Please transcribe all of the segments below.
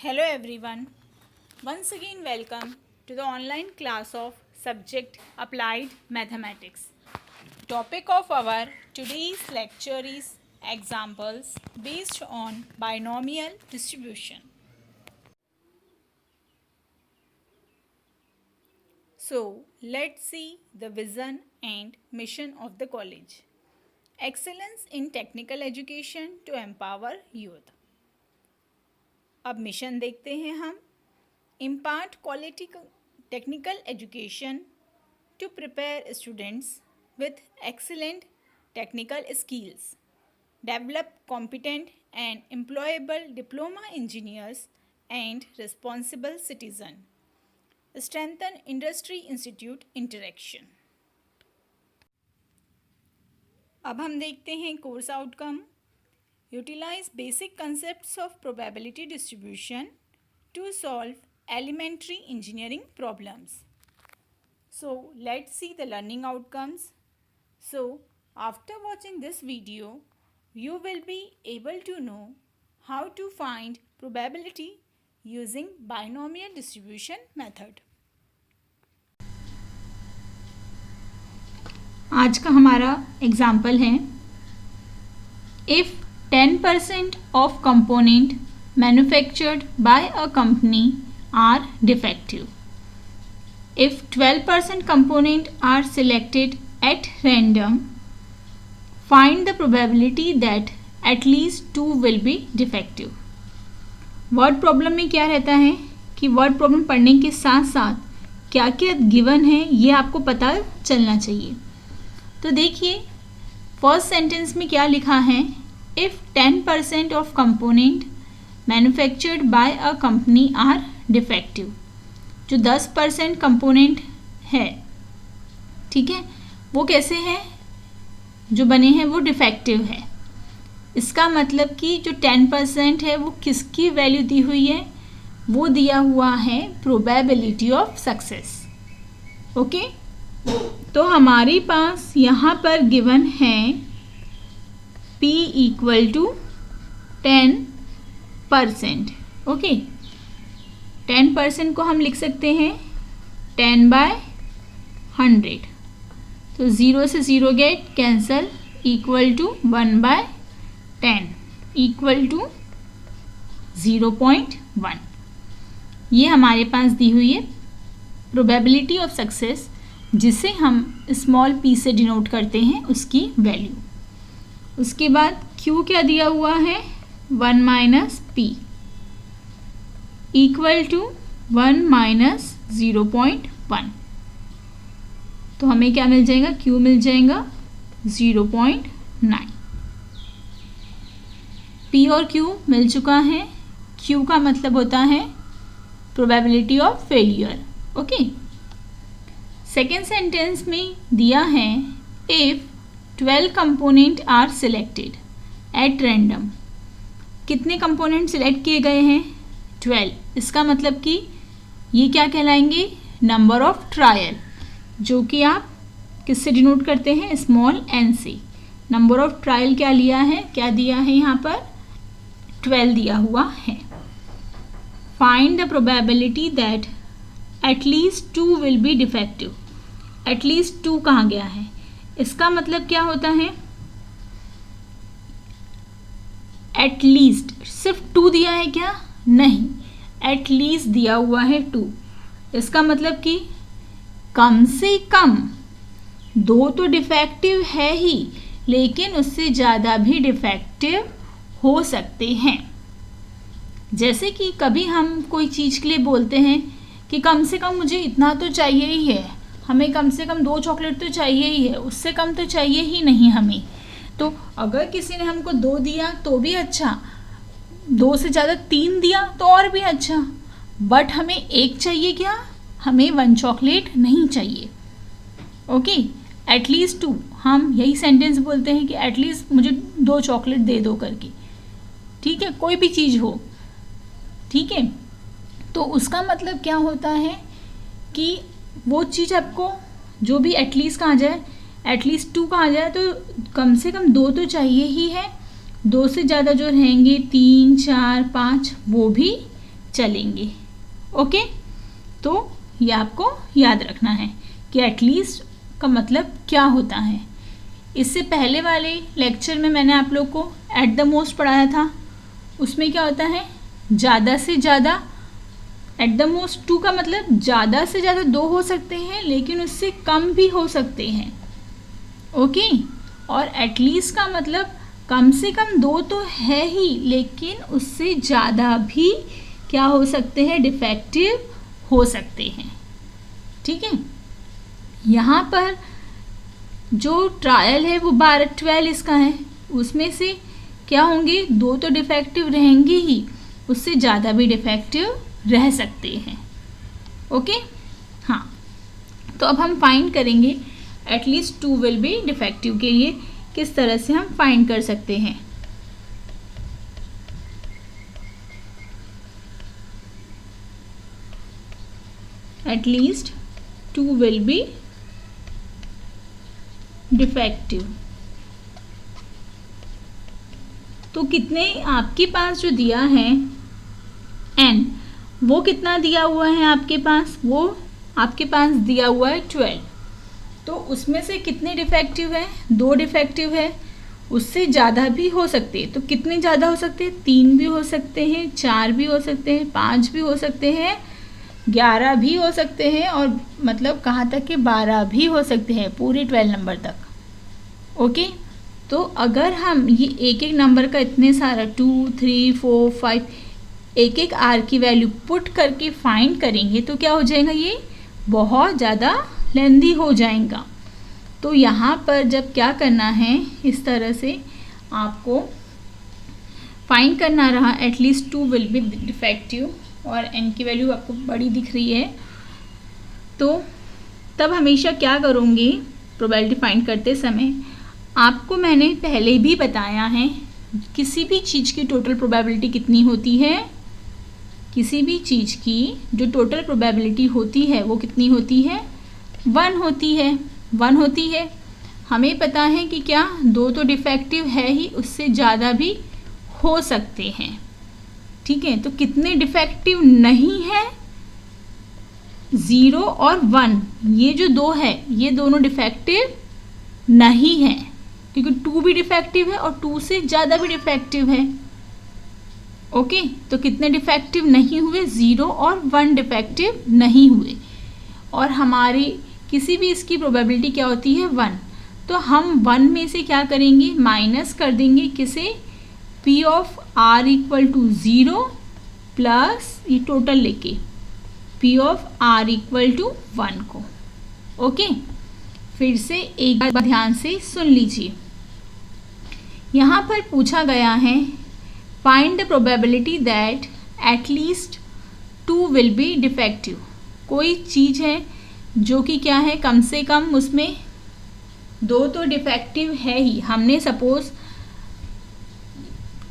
Hello everyone. Once again welcome to the online class of subject Applied Mathematics. Topic of our today's lecture is examples based on binomial distribution. So let's see the vision and mission of the college. Excellence in technical education to empower youth. अब mission देखते हैं हम. Impart quality technical education to prepare students with excellent technical skills, develop competent and employable diploma engineers and responsible citizen, strengthen industry institute interaction. अब हम देखते हैं course outcome. Utilise basic concepts of probability distribution to solve elementary engineering problems. So let's see the learning outcomes. So after watching this video, you will be able to know how to find probability using binomial distribution method. आज का हमारा example है. If 10% of component manufactured by a company are defective. If 12% components are selected at random, find the probability that at least 2 will be defective. Word problem में क्या रहता है कि word problem पढ़ने के साथ साथ क्या क्या गिवन है ये आपको पता चलना चाहिए. तो देखिए फर्स्ट सेंटेंस में क्या लिखा है. If 10% of component manufactured by a company are defective. जो 10% कंपोनेंट है, ठीक है, वो कैसे हैं, जो बने हैं वो डिफेक्टिव है. इसका मतलब कि जो 10% है वो किसकी वैल्यू दी हुई है, वो दिया हुआ है प्रोबेबिलिटी ऑफ सक्सेस. ओके, तो हमारे पास यहाँ पर गिवन है P इक्वल टू 10%. ओके, 10% को हम लिख सकते हैं 10/100. तो 0 से 0 get cancel, equal to 1/10 equal to 0.1. ये हमारे पास दी हुई है प्रोबेबिलिटी ऑफ सक्सेस, जिसे हम स्मॉल p से डिनोट करते हैं उसकी वैल्यू. उसके बाद Q क्या दिया हुआ है, 1 minus p equal to 1 minus 0.1. तो हमें क्या मिल जाएगा, Q मिल जाएगा 0.9. P और Q मिल चुका है. Q का मतलब होता है probability of failure. Okay, second sentence में दिया है if 12 component are selected at random. कितने कंपोनेंट सिलेक्ट किए गए हैं, 12. इसका मतलब कि ये क्या कहलाएंगे, नंबर ऑफ ट्रायल, जो कि आप किससे डिनोट करते हैं, स्मॉल n से. नंबर ऑफ ट्रायल क्या लिया है, क्या दिया है यहाँ पर, 12 दिया हुआ है. Find the probability that at least 2 will be defective. At least 2 कहाँ गया है, इसका मतलब क्या होता है, एटलीस्ट सिर्फ 2 दिया है क्या, नहीं, एटलीस्ट दिया हुआ है 2. इसका मतलब कि कम से कम 2 तो डिफेक्टिव है ही, लेकिन उससे ज़्यादा भी डिफेक्टिव हो सकते हैं. जैसे कि कभी हम कोई चीज़ के लिए बोलते हैं कि कम से कम मुझे इतना तो चाहिए ही है, हमें कम से कम 2 चॉकलेट तो चाहिए ही है, उससे कम तो चाहिए ही नहीं हमें. तो अगर किसी ने हमको 2 दिया तो भी अच्छा, 2 से ज़्यादा 3 दिया तो और भी अच्छा, बट हमें 1 चाहिए क्या, हमें 1 चॉकलेट नहीं चाहिए. ओके, एटलीस्ट 2, हम यही सेंटेंस बोलते हैं कि एटलीस्ट मुझे 2 चॉकलेट दे दो करके. ठीक है, कोई भी चीज़ हो, ठीक है. तो उसका मतलब क्या होता है कि वो चीज़ आपको जो भी एटलीस्ट कहा जाए, एटलीस्ट 2 कहा जाए, तो कम से कम 2 तो चाहिए ही है. 2 से ज़्यादा जो रहेंगे 3, 4, 5 वो भी चलेंगे। ओके, तो ये आपको याद रखना है कि एटलीस्ट का मतलब क्या होता है। इससे पहले वाले लेक्चर में मैंने आप लोग को एट द मोस्ट पढ़ाया था। उसमें क्या होता है, ज़्यादा से ज़्यादा, एट द मोस्ट 2 का मतलब ज़्यादा से ज़्यादा 2 हो सकते हैं, लेकिन उससे कम भी हो सकते हैं। ओके, और एटलीस्ट का मतलब कम से कम 2 तो है ही, लेकिन उससे ज़्यादा भी क्या हो सकते हैं, डिफेक्टिव हो सकते हैं। ठीक है, यहाँ पर जो ट्रायल है वो 12 इसका है, उसमें से क्या होंगे, 2 तो डिफेक्टिव रहेंगे ही, उससे ज़्यादा भी डिफेक्टिव रह सकते हैं। ओके, हाँ, तो अब हम फाइंड करेंगे एटलीस्ट 2 विल बी डिफेक्टिव के लिए किस तरह से हम फाइंड कर सकते हैं। At least 2 will be defective. तो कितने आपके पास जो दिया है n, वो कितना दिया हुआ है आपके पास, वो आपके पास दिया हुआ है 12। तो उसमें से कितने डिफेक्टिव है, 2 डिफेक्टिव है, उससे ज़्यादा भी हो सकते हैं। तो कितने ज़्यादा हो सकते हैं, 3 भी हो सकते हैं, 4 भी हो सकते हैं, 5 भी हो सकते हैं, 11 भी हो सकते हैं, और मतलब कहाँ तक कि 12 भी हो सकते हैं, पूरे 12 नंबर तक। ओके, तो अगर हम ये एक एक नंबर का इतने सारा 2, 3, 4, 5 एक एक आर की वैल्यू पुट करके फाइंड करेंगे तो क्या हो जाएगा, ये बहुत ज़्यादा लेंदी हो जाएगा। तो यहाँ पर जब क्या करना है, इस तरह से आपको फाइंड करना रहा एटलीस्ट 2 विल बी डिफेक्टिव, और n की वैल्यू आपको बड़ी दिख रही है, तो तब हमेशा क्या करोगे, प्रोबेबिलिटी फाइंड करते समय आपको मैंने पहले भी बताया है, किसी भी चीज़ की टोटल प्रोबेबिलिटी कितनी होती है, किसी भी चीज़ की जो टोटल प्रोबेबिलिटी होती है वो कितनी होती है, 1 होती है, 1 होती है। हमें पता है कि क्या 2 तो डिफेक्टिव है ही, उससे ज़्यादा भी हो सकते हैं। ठीक है, तो कितने डिफेक्टिव नहीं है, 0 और 1, ये जो 2 है ये दोनों डिफेक्टिव नहीं है, क्योंकि 2 भी डिफेक्टिव है और 2 से ज़्यादा भी डिफेक्टिव है। ओके, तो कितने डिफेक्टिव नहीं हुए, 0 और 1 डिफेक्टिव नहीं हुए, और हमारी किसी भी इसकी प्रोबेबिलिटी क्या होती है, 1। तो हम 1 में से क्या करेंगे, माइनस कर देंगे किसे, P of R equal to 0 plus ये टोटल लेके P of R equal to 1 को। ओके, फिर से एक बार ध्यान से सुन लीजिए, यहाँ पर पूछा गया है find the probability that at least 2 will be defective. कोई चीज़ है जो कि क्या है, कम से कम उसमें 2 तो डिफेक्टिव है ही। हमने सपोज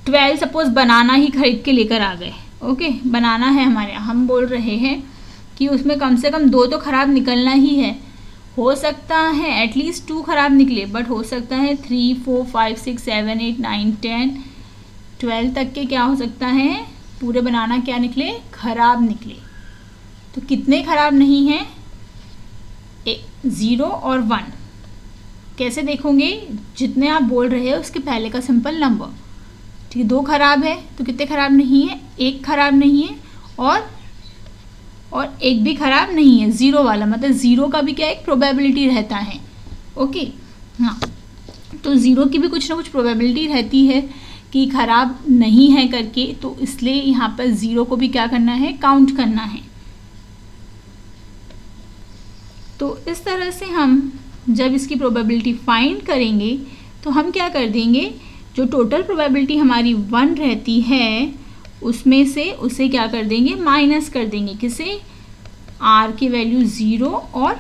12 सपोज बनाना ही खरीद के लेकर आ गए, ओके, बनाना है हमारे यहाँ, हम बोल रहे हैं कि उसमें कम से कम 2 तो ख़राब निकलना ही है। हो सकता है एटलीस्ट 2 ख़राब निकले, बट हो सकता है 3, 4, 5, 6, 7, 8, 9, 10, 12 तक के क्या हो सकता है, पूरे बनाना क्या निकले, ख़राब निकले। तो कितने ख़राब नहीं हैं, 0 और 1। कैसे देखोगे, जितने आप बोल रहे हो उसके पहले का सिंपल नंबर। ठीक है, 2 ख़राब है तो कितने ख़राब नहीं है, 1 ख़राब नहीं है, और 1 भी ख़राब नहीं है, 0 वाला, मतलब 0 का भी क्या एक प्रोबेबिलिटी रहता है। ओके, हाँ, तो 0 की भी कुछ ना कुछ प्रोबेबिलिटी रहती है कि ख़राब नहीं है करके, तो इसलिए यहाँ पर 0 को भी क्या करना है, काउंट करना है। तो इस तरह से हम जब इसकी प्रोबेबिलिटी फाइंड करेंगे तो हम क्या कर देंगे, जो टोटल प्रोबेबिलिटी हमारी 1 रहती है उसमें से उसे क्या कर देंगे, माइनस कर देंगे, किसे, r की वैल्यू 0 और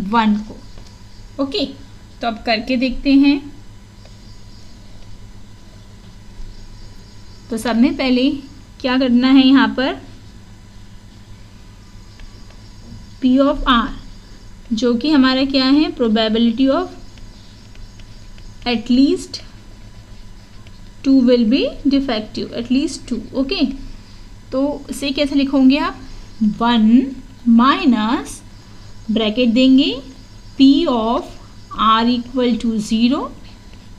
1 को। ओके, तो अब करके देखते हैं। तो सब में पहले क्या करना है, यहाँ पर P ऑफ R जो कि हमारा क्या है, probability of at least 2 will be defective, at least 2। Okay, तो इसे कैसे लिखोगे आप, 1 माइनस ब्रैकेट देंगे P of R equal to 0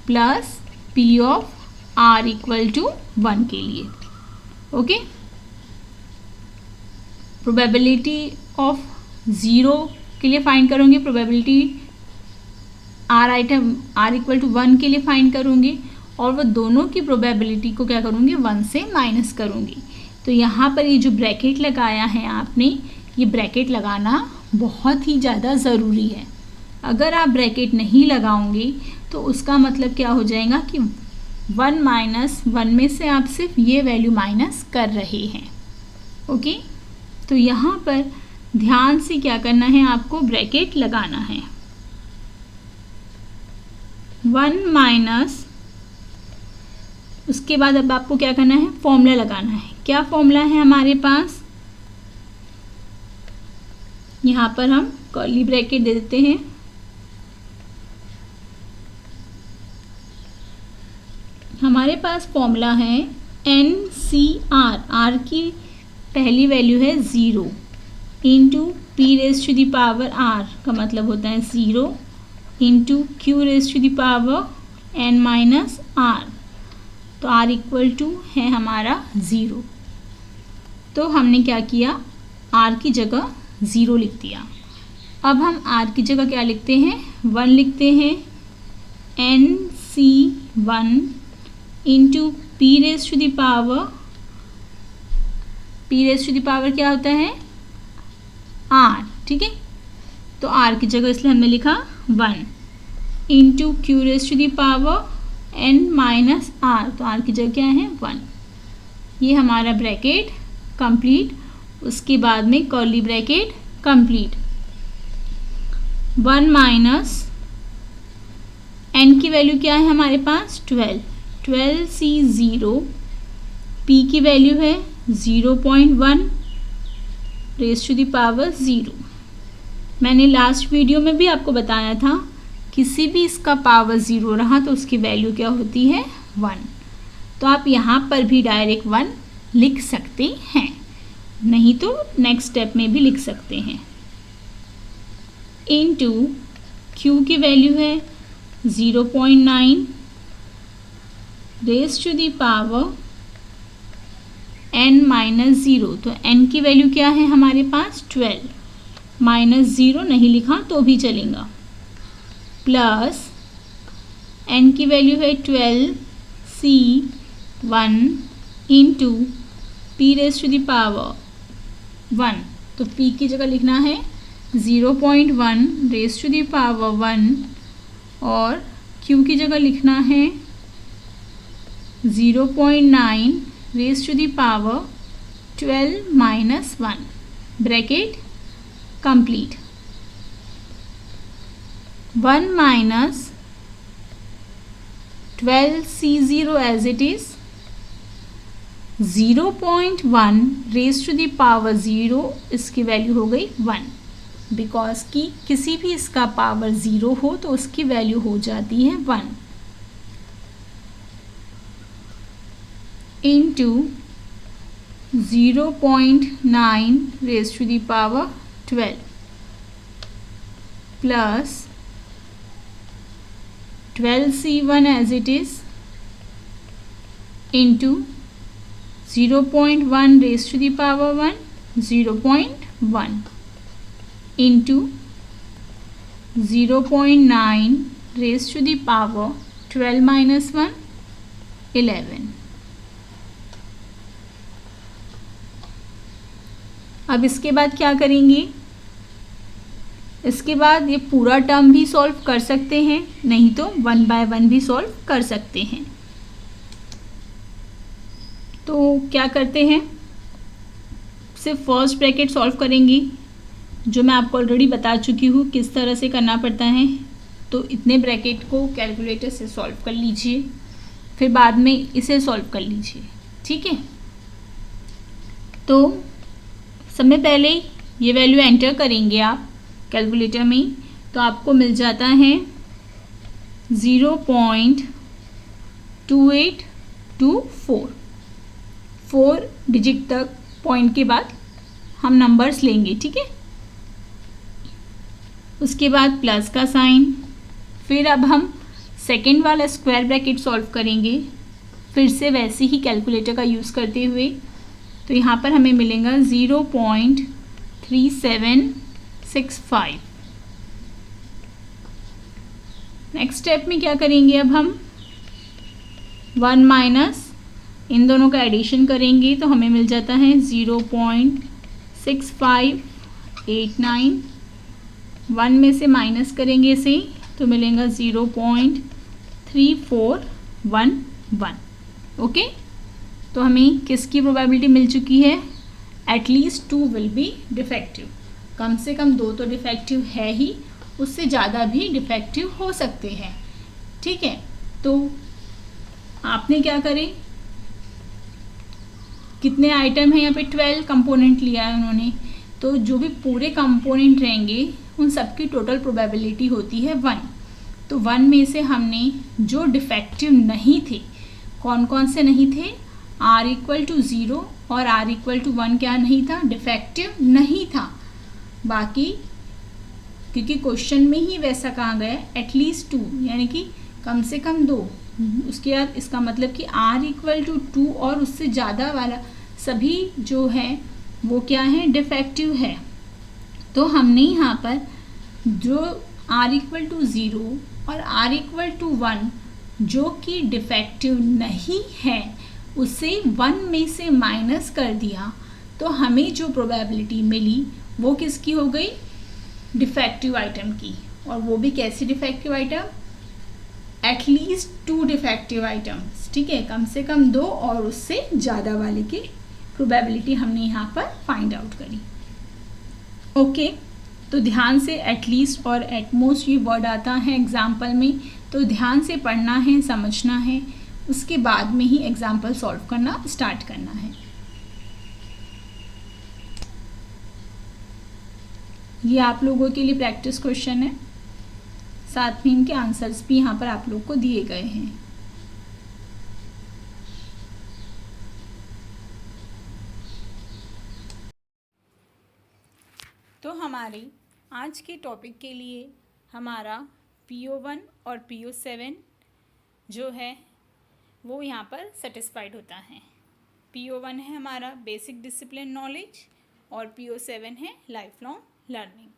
plus P of R equal to 1 के लिए। ओके, प्रोबेबिलिटी ऑफ 0 के लिए फाइंड करूँगी, प्रोबेबिलिटी R इक्वल टू 1 के लिए फाइंड करूँगी, और वो दोनों की प्रोबेबिलिटी को क्या करूँगी, 1 से माइनस करूँगी। तो यहाँ पर ये जो ब्रैकेट लगाया है आपने, ये ब्रैकेट लगाना बहुत ही ज़्यादा ज़रूरी है। अगर आप ब्रैकेट नहीं लगाओगे तो उसका मतलब क्या हो जाएगा कि 1 माइनस 1 में से आप सिर्फ ये वैल्यू माइनस कर रहे हैं। ओके, तो यहाँ पर ध्यान से क्या करना है, आपको ब्रैकेट लगाना है। 1 माइनस, उसके बाद अब आपको क्या करना है, फॉर्मूला लगाना है। क्या फॉर्मूला है हमारे पास, यहाँ पर हम कर्ली ब्रैकेट दे देते हैं। हमारे पास फॉर्मूला है NCR, R की पहली वैल्यू है 0 into P raise to the power R का मतलब होता है 0 into Q raise to the power N minus R। तो R इक्वल टू है हमारा 0। तो हमने क्या किया, R की जगह 0 लिख दिया। अब हम R की जगह क्या लिखते हैं, 1 लिखते हैं। NC1 into P raise to the power, P raise to the power क्या होता है, R। ठीक है, तो R की जगह इसलिए हमने लिखा 1 into Q raise to the power N minus R। तो R की जगह क्या है, 1। ये हमारा ब्रैकेट कंप्लीट। उसके बाद में curly bracket complete. 1 minus N की वैल्यू क्या है हमारे पास, 12 C 0, P की वैल्यू है 0.1 रेज़ टू द पावर 0। मैंने लास्ट वीडियो में भी आपको बताया था, किसी भी इसका पावर 0 रहा तो उसकी वैल्यू क्या होती है, 1। तो आप यहाँ पर भी डायरेक्ट 1 लिख सकते हैं, नहीं तो नेक्स्ट स्टेप में भी लिख सकते हैं। इनटू Q की वैल्यू है 0.9 raise to the power N minus 0। तो N की वैल्यू क्या है हमारे पास, 12 माइनस 0 नहीं लिखा तो भी चलेगा, प्लस N की वैल्यू है 12 C1 into P raise to the power 1। तो P की जगह लिखना है 0.1 रेज़ टू द पावर 1, और Q की जगह लिखना है 0.9 raise to the power 12 minus 1। Bracket complete. 1 minus 12 C0 as it is 0.1 raise to the power 0, इसकी वैल्यू हो गई 1, बिकॉज कि किसी भी इसका पावर 0 हो तो उसकी वैल्यू हो जाती है 1, into 0.9 raise to the power 12 plus 12C1 as it is into 0.1 raise to the power 1, 0.1 into 0.9 raise to the power 12 minus 1, 11। अब इसके बाद क्या करेंगे, इसके बाद ये पूरा टर्म भी सॉल्व कर सकते हैं, नहीं तो 1 बाय 1 भी सॉल्व कर सकते हैं। तो क्या करते हैं, सिर्फ फर्स्ट ब्रैकेट सॉल्व करेंगे, जो मैं आपको ऑलरेडी बता चुकी हूँ किस तरह से करना पड़ता है। तो इतने ब्रैकेट को कैलकुलेटर से सॉल्व कर लीजिए, फिर बाद में इसे सॉल्व कर लीजिए, ठीक है। तो सबसे पहले ये वैल्यू एंटर करेंगे आप कैलकुलेटर में, तो आपको मिल जाता है 0.2824, 4 डिजिट तक पॉइंट के बाद हम नंबर्स लेंगे, ठीक है। उसके बाद प्लस का साइन, फिर अब हम सेकेंड वाला स्क्वायर ब्रैकेट सॉल्व करेंगे, फिर से वैसे ही कैलकुलेटर का यूज़ करते हुए। तो यहाँ पर हमें मिलेगा 0.3765। नेक्स्ट स्टेप में क्या करेंगे, अब हम 1 माइनस इन दोनों का एडिशन करेंगे तो हमें मिल जाता है 0.6589। 1 में से माइनस करेंगे इसे तो मिलेगा 0.3411। ओके, तो हमें किसकी प्रोबेबिलिटी मिल चुकी है, एटलीस्ट 2 विल बी डिफेक्टिव। कम से कम 2 तो डिफेक्टिव है ही, उससे ज़्यादा भी डिफेक्टिव हो सकते हैं, ठीक है। तो आपने क्या करें, कितने आइटम हैं यहाँ पे, 12 कंपोनेंट लिया है उन्होंने, तो जो भी पूरे कंपोनेंट रहेंगे उन सबकी टोटल प्रोबेबिलिटी होती है 1। तो 1 में से हमने जो डिफेक्टिव नहीं थे, कौन कौन से नहीं थे, r=0 और r=1 क्या नहीं था, डिफेक्टिव नहीं था। बाकी क्योंकि क्वेश्चन में ही वैसा कहा गया है एटलीस्ट 2 यानी कि कम से कम 2, उसके बाद इसका मतलब कि r=2 और उससे ज़्यादा वाला सभी जो है वो क्या है, डिफेक्टिव है। तो हमने यहाँ पर जो r=0 और r=1 जो कि डिफेक्टिव नहीं है उसे 1 में से माइनस कर दिया, तो हमें जो प्रोबेबिलिटी मिली वो किसकी हो गई, डिफेक्टिव आइटम की। और वो भी कैसी defective item, at least 2 defective items, ठीक है, कम से कम 2 और उससे ज़्यादा वाले की प्रोबेबिलिटी हमने यहाँ पर फाइंड आउट करी। ओके, तो ध्यान से एटलीस्ट और एटमोस्ट ये वर्ड आता है एग्जाम्पल में, तो ध्यान से पढ़ना है, समझना है, उसके बाद में ही एग्जाम्पल सॉल्व करना स्टार्ट करना है। ये आप लोगों के लिए प्रैक्टिस क्वेश्चन है, साथ में इनके आंसर्स भी यहाँ पर आप लोग को दिए गए हैं। तो हमारे आज के टॉपिक के लिए हमारा PO1 और PO7 जो है वो यहाँ पर सेटिस्फाइड होता है। PO1 है हमारा बेसिक डिसिप्लिन नॉलेज और PO7 है लाइफ लॉन्ग लर्निंग।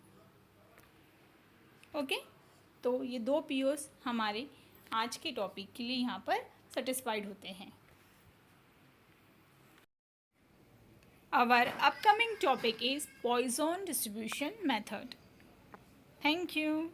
ओके, तो ये 2 POs हमारे आज के टॉपिक के लिए यहाँ पर सेटिस्फाइड होते हैं। Our upcoming topic is Poisson distribution method. Thank you.